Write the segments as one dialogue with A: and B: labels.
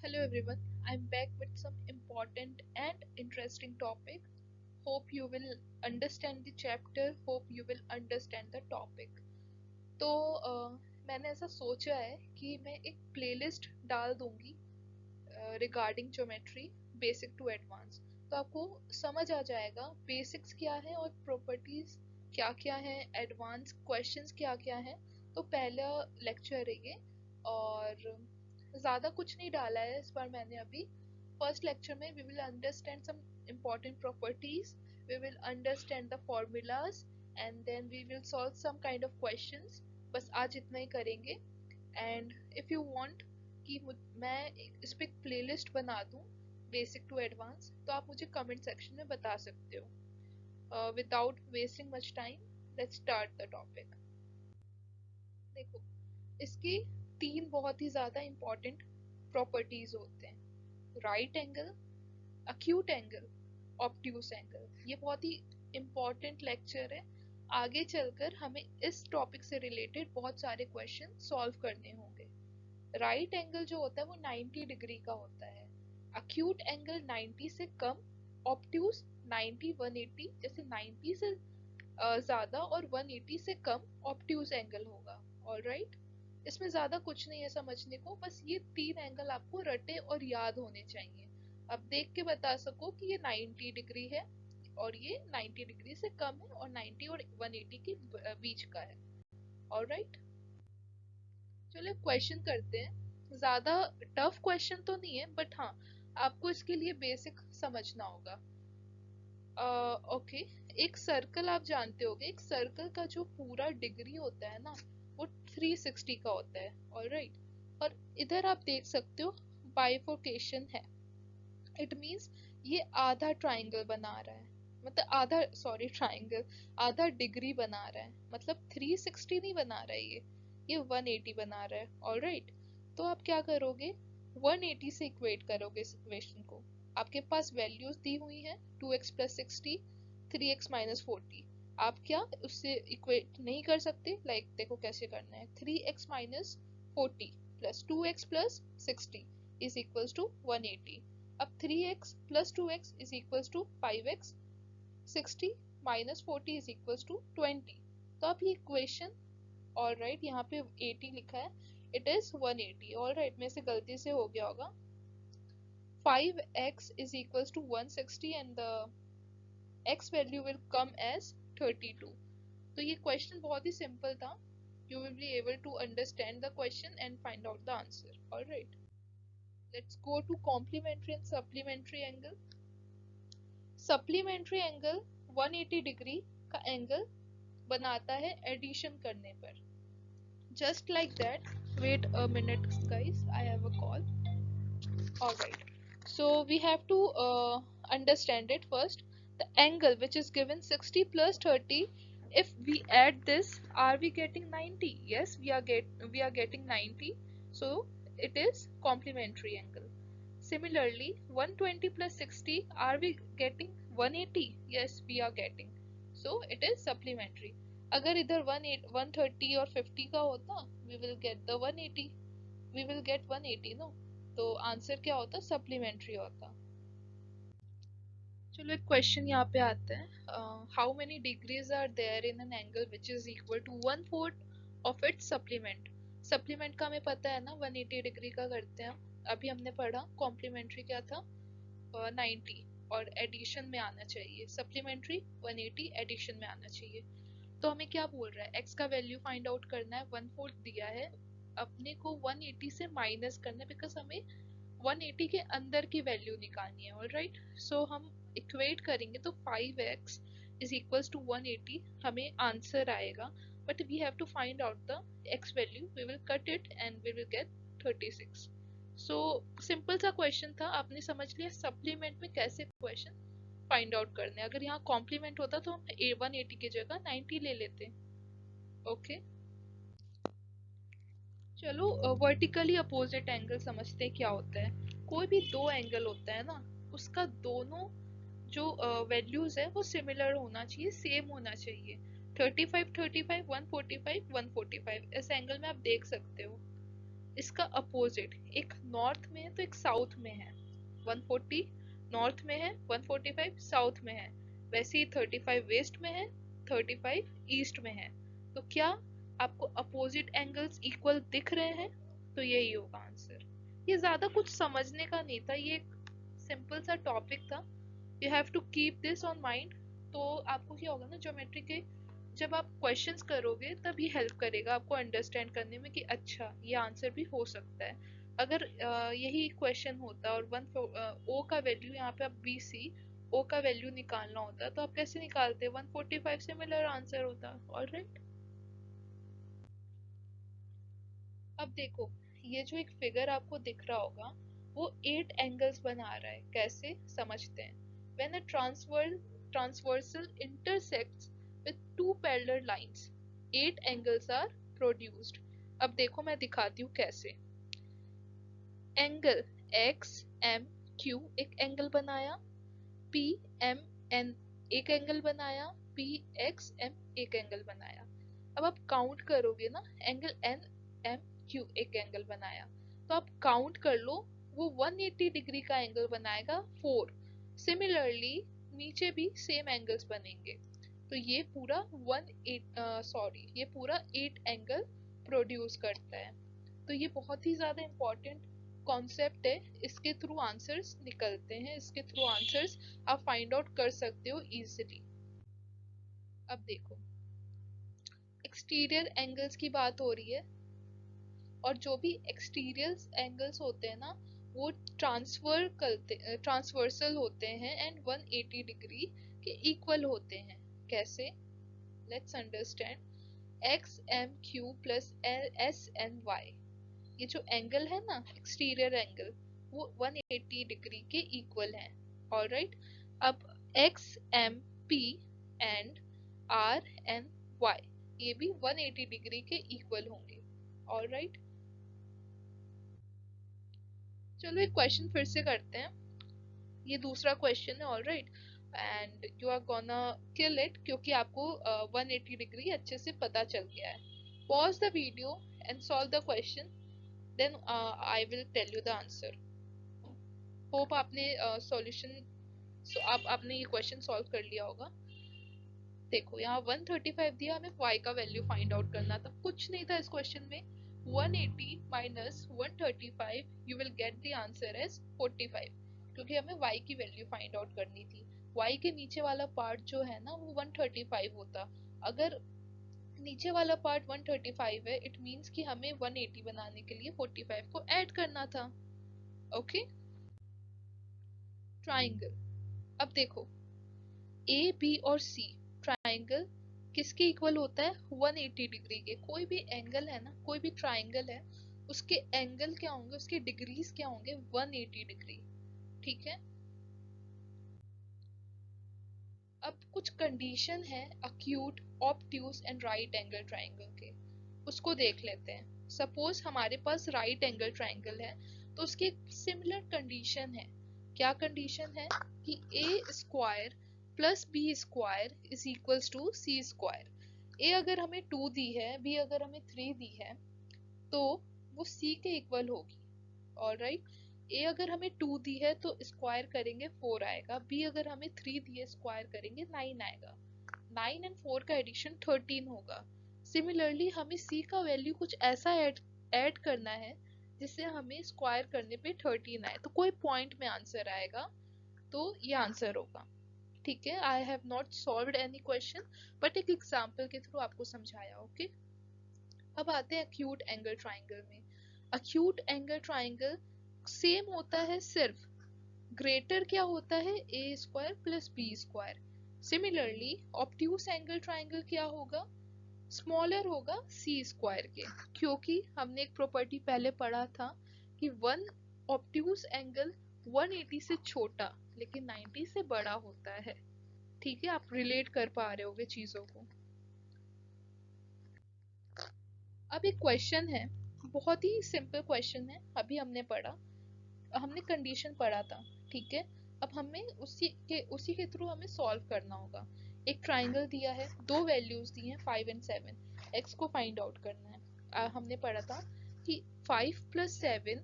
A: Hello everyone, I'm back with some important and interesting topic. Hope you will understand the chapter, hope you will understand the topic. तो मैंने ऐसा सोचा है कि मैं एक प्लेलिस्ट डाल दूंगी regarding geometry basic to advance, तो आपको समझ आ जाएगा बेसिक्स क्या है और प्रॉपर्टीज क्या क्या है, एडवांस क्वेश्चंस क्या क्या है। तो पहला लेक्चर है ये, और ज़्यादा कुछ नहीं डाला है इस बार मैंने अभी। फर्स्ट लेक्चर में we will understand some important properties, we will understand the formulas, and then we will solve some kind of questions। बस आज इतना ही करेंगे। एंड इफ़ यू वांट कि मैं इस पे एक प्लेलिस्ट बना दूं बेसिक टू एडवांस, तो आप मुझे कमेंट सेक्शन में बता सकते हो। Without wasting much time, let's start the topic. देखो, इसकी तीन बहुत ही ज़्यादा इम्पोर्टेंट प्रॉपर्टीज होते हैं: right angle, acute angle, obtuse angle. ये बहुत ही इम्पोर्टेंट लेक्चर है। आगे चलकर हमें इस टॉपिक से रिलेटेड बहुत सारे क्वेश्चन सॉल्व करने होंगे। राइट एंगल जो होता है वो 90 डिग्री का होता है, अक्यूट एंगल 90 से कम, ऑब्ट्यूस 90 180, जैसे 90 से ज्यादा और 180 से कम ऑब्ट्यूस एंगल होगा। ऑलराइट, इसमें ज्यादा कुछ नहीं है समझने को, बस ये तीन एंगल आपको रटे और याद होने चाहिए। अब देख के बता सको कि ये 90 डिग्री है और ये 90 डिग्री से कम है और 90 और 180 के बीच का है। ऑलराइट, चलो क्वेश्चन करते हैं। ज्यादा टफ क्वेश्चन तो नहीं है, बट हाँ, आपको इसके लिए बेसिक समझना होगा। ओके, एक सर्कल आप जानते होगे, एक सर्कल का जो पूरा डिग्री होता है ना, वो 360 का होता है। ऑलराइट, और इधर आप देख सकते हो बाइफोकेशन है। इट मीन्स ये आधा ट्राइंगल बना रहा है, मतलब आधा, सॉरी, ट्राइंगल आधा डिग्री बना रहा है, मतलब 360 नहीं बना रहा है ये 180 बना रहा है। ऑलराइट, तो आप क्या करोगे, 180 से इक्वेट करोगे इस इक्वेशन को। आपके पास वैल्यूज दी हुई हैं 2x प्लस 60, 3x माइनस 40। आप क्या उससे इक्वेट नहीं कर सकते? देखो कैसे करना है, 3x माइनस 40 प्लस 2x प्लस 60 इज इक्वल्स टू 180। अब 3x plus 2x is equals to 5x, 60 minus 40 is equals to 20। तो आप ये इक्वेशन, ऑल राइट, यहाँ पे 80 लिखा है, इट इज 180। ऑल राइट, मेरे से गलती से हो गया होगा। 5x is equals to 160 and the x value will come as 32। तो ये क्वेश्चन बहुत ही सिंपल था। You will be able to understand the question and find out the answer। Alright, let's go to complementary and supplementary angle। Supplementary angle 180 degree का angle बनाता है addition करने पर। Just like that, wait a minute guys, I have a call। Alright, so we have to understand it first. The angle which is given 60 plus 30, if we add this, are we getting 90? Yes, we are getting 90. So it is complementary angle. Similarly, 120 plus 60, are we getting 180? Yes, we are getting. So it is supplementary. अगर इधर 130 और 50 का होता, we will get the 180, we will get 180, no? तो answer क्या होता, supplementary होता। चलो एक क्वेश्चन यहाँ पे आता है, how many degrees are there in an angle which is equal to 1/4 of its supplement. Supplement का हमें पता है ना, 180 डिग्री का करते हैं हम। अभी हमने पढ़ा कॉम्प्लीमेंट्री क्या था, 90, और एडिशन में आना चाहिए, सप्लीमेंट्री 180 एडिशन में आना चाहिए। तो हमें क्या बोल रहा है, x का वैल्यू फाइंड आउट करना है, 1/4 दिया है, अपने को 180 से माइनस करना है, बिकॉज हमें 180 के अंदर की वैल्यू निकालनी है। ऑलराइट, सो हम इक्वेट करेंगे तो 5x इज इक्वल्स टू 180 हमें आंसर आएगा, but we have to find out the x value. We will cut it and we will get 36। So simple सा क्वेश्चन था, आपने समझ लिया सप्लीमेंट में कैसे क्वेश्चन फाइंड आउट करने। अगर यहाँ कॉम्प्लीमेंट होता तो हम 180 की जगह 90 ले लेते। ओके, चलो वर्टिकली अपोजिट एंगल समझते हैं क्या होता है। कोई भी दो एंगल होता है ना, उसका दोनों जो वैल्यूज है वो सिमिलर होना चाहिए, सेम होना चाहिए। 35 35, 145 145, इस एंगल में आप देख सकते हो। इसका अपोजिट, एक नॉर्थ में है तो एक साउथ में है। 140 नॉर्थ में है, 145 साउथ में है। वैसे ही 35 वेस्ट में है, 35 ईस्ट में है। तो क्या आपको अपोजिट एंगल्स इक्वल दिख रहे हैं? तो यही होगा आंसर। ये ज्यादा कुछ समझने का नहीं था, ये एक सिंपल सा टॉपिक था। You have to keep this on mind. तो आपको क्या होगा ना, ज्योमेट्री के जब आप क्वेश्चंस करोगे तब ये हेल्प करेगा आपको अंडरस्टैंड करने में कि अच्छा ये आंसर भी हो सकता है। अगर यही क्वेश्चन होता और ओ का वैल्यू यहाँ पे आप BC ओ का वैल्यू निकालना होता तो आप कैसे निकालते? 145 से मिलर आंसर होता। ऑलराइट, अब देखो, ये जो एक फिगर आपको दिख रहा होगा वो 8 एंगल्स बना रहा है। कैसे समझते हैं? When a transversal intersects with two parallel lines, 8 angles are produced। अब देखो मैं दिखाती हूँ कैसे। एंगल XMQ एक एंगल बनाया, PMN एक एंगल बनाया, PXM एक एंगल बनाया। अब आप काउंट करोगे ना, एंगल NMQ एक एंगल बनाया, तो आप काउंट कर लो, वो 180 डिग्री का एंगल बनाएगा 4। सिमिलरली नीचे भी सेम एंगल्स बनेंगे। तो ये पूरा 8 एंगल प्रोड्यूस करता है। तो ये बहुत ही ज्यादा इम्पोर्टेंट कॉन्सेप्ट है। इसके थ्रू आंसर्स निकलते हैं, इसके थ्रू आंसर्स आप फाइंड आउट कर सकते हो इजीली। अब देखो, एक्सटीरियर एंगल्स की बात हो रही है, और जो भी एक्सटीरियर एंगल्स होते हैं ना, वो ट्रांसवर्सल होते हैं एंड 180 डिग्री के इक्वल होते हैं। कैसे? Let's understand. X M Q plus S N Y, ये जो एंगल है ना, एक्सटीरियर एंगल, वो 180 डिग्री के इक्वल है। ऑलराइट, अब X M P and R N Y, ये भी 180 डिग्री के इक्वल होंगे। ऑलराइट, चलो एक क्वेश्चन फिर से करते हैं। ये दूसरा क्वेश्चन है। Alright, and you are gonna kill it, क्योंकि आपको 180 डिग्री अच्छे से पता चल गया है। Pause the video and solve the question, then I will tell you the answer. Hope आपने सॉल्यूशन आपने ये क्वेश्चन सॉल्व कर लिया होगा। देखो यहाँ 135 दिया, हमें y का वैल्यू फाइंड आउट करना था। कुछ नहीं था इस क्वेश्चन में। 180 minus 135 you will get the answer as 45, क्योंकि हमें y की वैल्यू फाइंड आउट करनी थी। y के नीचे वाला पार्ट जो है ना, वो 135 होता। अगर नीचे वाला पार्ट 135 है, इट मीन्स कि हमें 180 बनाने के लिए 45 को ऐड करना था। Okay, triangle. अब देखो, ए बी और सी ट्राइंगल किसके इक्वल होता है? 180 डिग्री के। कोई भी एंगल है ना, कोई भी ट्राइंगल है, उसके एंगल क्या होंगे, उसके डिग्रीज क्या होंगे? 180 डिग्री। ठीक है, अब कुछ कंडीशन है acute, obtuse and right angle triangle के, उसको देख लेते हैं। सपोज हमारे पास राइट एंगल ट्राइंगल है, तो उसकी एक सिमिलर कंडीशन है। क्या कंडीशन है? कि A square plus B square is equals to C square. A अगर हमें 2 दी है, बी अगर हमें 3 दी है, तो वो सी के इक्वल होगी। ऑलराइट, ए अगर हमें 2 दी है तो स्क्वायर करेंगे 4 आएगा, बी अगर हमें 3 दी है स्क्वायर करेंगे 9 आएगा। 9 एंड 4 का एडिशन 13 होगा। सिमिलरली हमें सी का वैल्यू कुछ ऐसा ऐड करना है जिससे हमें स्क्वायर करने पे 13 आए, तो कोई पॉइंट में आंसर आएगा। तो ये आंसर होगा। ठीक है, I have not solved any question, but एक एग्जाम्पल के थ्रू आपको समझाया। ओके, अब आते हैं अक्यूट एंगल ट्राइंगल में। अक्यूट एंगल ट्राइंगल सेम होता है, सिर्फ ग्रेटर क्या होता है? A square plus B square. Similarly obtuse angle triangle क्या होगा? स्मॉलर होगा सी स्क्वायर के, क्योंकि हमने एक प्रॉपर्टी पहले पढ़ा था कि वन ऑब्ट्यूज एंगल 180 से छोटा लेकिन 90 से बड़ा होता है। ठीक है, आप रिलेट कर पा रहे होगे चीजों को। अब एक क्वेश्चन है, बहुत ही सिंपल क्वेश्चन है, अभी हमने कंडीशन पढ़ा था। ठीक है, अब हमें उसी के थ्रू हमें सॉल्व करना होगा। एक ट्राइंगल दिया है, दो वैल्यूज दी हैं 5 एंड 7, एक्स को फाइंड आउट करना है। हमने पढ़ा था कि 5 plus 7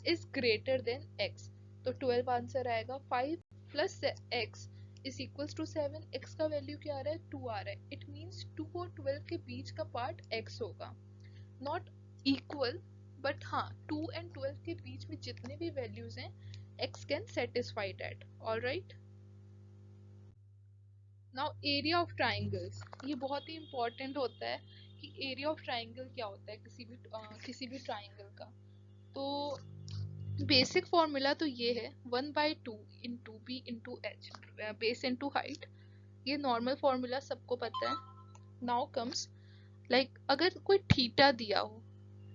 A: is greater than x। तो 12 आंसर आएगा। 5 plus x is equals to 7। x का वैल्यू क्या आ रहा है? 2 आ रहा है। इट मीन्स 2 और 12 के बीच का पार्ट x होगा। नॉट इक्वल, बट हाँ 2 एंड 12 के बीच में जितने भी वैल्यूज हैं x can satisfy that. Alright, now area of triangles, ये बहुत ही इंपॉर्टेंट होता है कि एरिया ऑफ ट्राइंगल क्या होता है किसी भी ट्राइंगल का। तो बेसिक फॉर्मूला तो ये है 1/2 into B into H, base into height. ये नॉर्मल फॉर्मूला सबको पता है। नाउ कम्स लाइक अगर कोई थीटा दिया हो,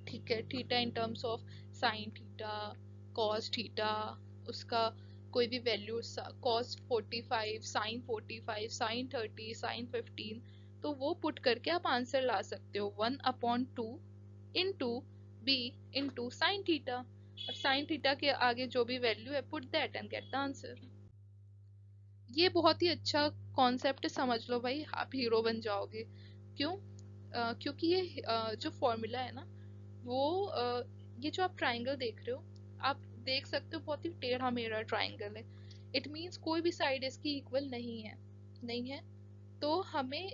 A: ठीक है, theta in terms of sine theta, cos theta, उसका कोई भी value, cos 45, sine 45, sine 30, sine 15, तो वो पुट करके आप आंसर ला सकते हो 1/2 into B into sine theta. अब साइन थीटा के आगे जो भी वैल्यू है put that and get the answer. ये बहुत ही अच्छा कॉन्सेप्ट है, समझ लो भाई, आप हीरो बन जाओगे। क्यों? क्योंकि ये जो फॉर्मूला है ना, वो ये जो आप ट्राइंगल देख रहे हो, आप देख सकते हो बहुत ही टेढ़ा मेढ़ा ट्राइंगल है। इट मीन्स कोई भी साइड इसकी इक्वल नहीं है। तो हमें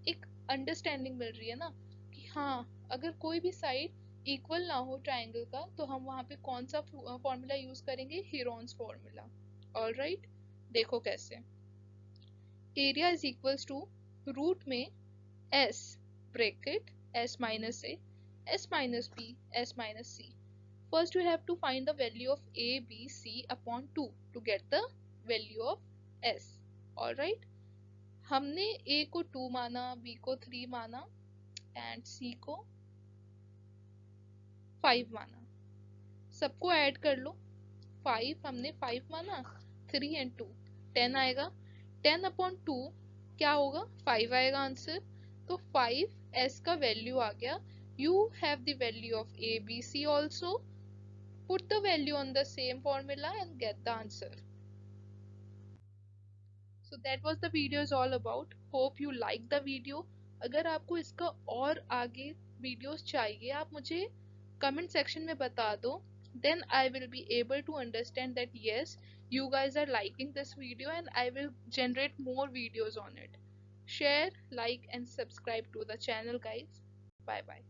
A: एक अंडरस्टैंडिंग मिल रही है ना कि हाँ, अगर कोई भी साइड इक्वल ना हो ट्राइंगल का, तो हम वहाँ पे कौन सा फॉर्मूला यूज करेंगे? Heron's formula. ऑल राइट, देखो कैसे। Area is equals to root में s bracket s minus a, s minus b, s minus c. First we have to find the value of a, b, c upon 2 to get the value of s. Alright, हमने a को 2 माना, b को 3 माना and c को 5 माना। सबको add कर लो। 5 हमने 5 माना, 3 and 2 10 आएगा। 10 अपॉन 2 क्या होगा? 5 आएगा आंसर। तो 5 s का वैल्यू आ गया। You have the value of a b c also, put the value on the same formula and get the answer. So that was the video is all about. Hope you like the video. अगर आपको इसका और आगे videos चाहिए, आप मुझे comment section में बता दो, then I will be able to understand that yes, you guys are liking this video and I will generate more videos on it. Share, like and subscribe to the channel guys. Bye bye.